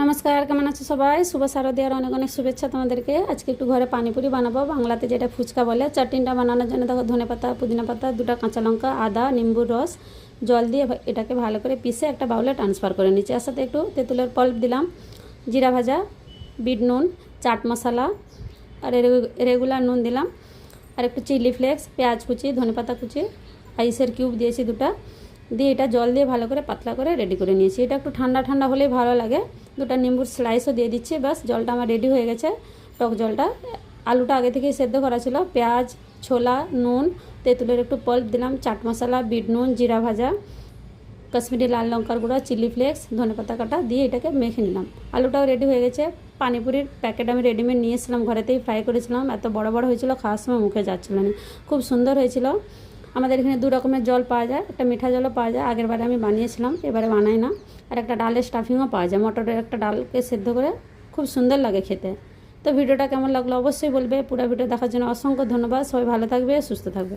নমস্কার, কেমন আছো সবাই? শুভ শারদীয়ার অনেক অনেক শুভেচ্ছা তোমাদেরকে। আজকে একটু ঘরে পানিপুরি বানাবো, বাংলাতে যেটা ফুচকা বলে। চাটনিটা বানানোর জন্য দেখো ধনে পাতা, পুদিনা পাতা, 2টা কাঁচা লঙ্কা, আদা, নিম্বুর রস, জল দিয়ে এটাকে ভালো করে পিষে একটা বাউলে ট্রান্সফার করে নিচ্ছি। এর সাথে একটু তেঁতুলের পাল্প দিলাম, জিরা ভাজা, বিট নুন, চাট মশলা আর রেগুলার নুন দিলাম, আর একটু চিলি ফ্লেক্স, পেঁয়াজ কুচি, ধনে পাতা কুচি, আইসের কিউব দিয়েছি 2টা, দিয়ে এটা জল দিয়ে ভালো করে পাতলা করে রেডি করে নিয়েছি। এটা একটু ঠান্ডা ঠান্ডা হলেই ভালো লাগে। 2টা নিম্বুর স্লাইসও দিয়ে দিচ্ছি। বাস জলটা আমার রেডি হয়ে গেছে, টক জলটা। আলুটা আগে থেকেই সেদ্ধ করা ছিল। পেঁয়াজ, ছোলা, নুন, তেঁতুলের একটু পল্প দিলাম, চাট মশলা, বিট নুন, জিরা ভাজা, কাশ্মীরি লাল লঙ্কার গুঁড়া, চিলি ফ্লেক্স, ধনে পাতা কাটা দিয়ে এটাকে মেখে নিলাম। আলুটাও রেডি হয়ে গেছে। পানিপুরির প্যাকেট আমি রেডিমেড নিয়ে এসেছিলাম, ঘরেতেই ফ্রাই করেছিলাম। এত বড় বড় হয়েছিল, খাওয়ার সময় মুখে যাচ্ছিল না, খুব সুন্দর হয়েছিল। আমাদের এখানে 2 রকমের জল পাওয়া যায়, একটা মিঠা জলও পাওয়া যায়। আগের বারে আমি বানিয়েছিলাম, এবারে বানাই না। আর একটা ডালের স্টাফিংও পাওয়া যায়, মটরের একটা ডালকে সেদ্ধ করে, খুব সুন্দর লাগে খেতে। তো ভিডিওটা কেমন লাগলো অবশ্যই বলবে। পুরো ভিডিও দেখার জন্য অসংখ্য ধন্যবাদ। সবাই ভালো থাকবে, সুস্থ থাকবে।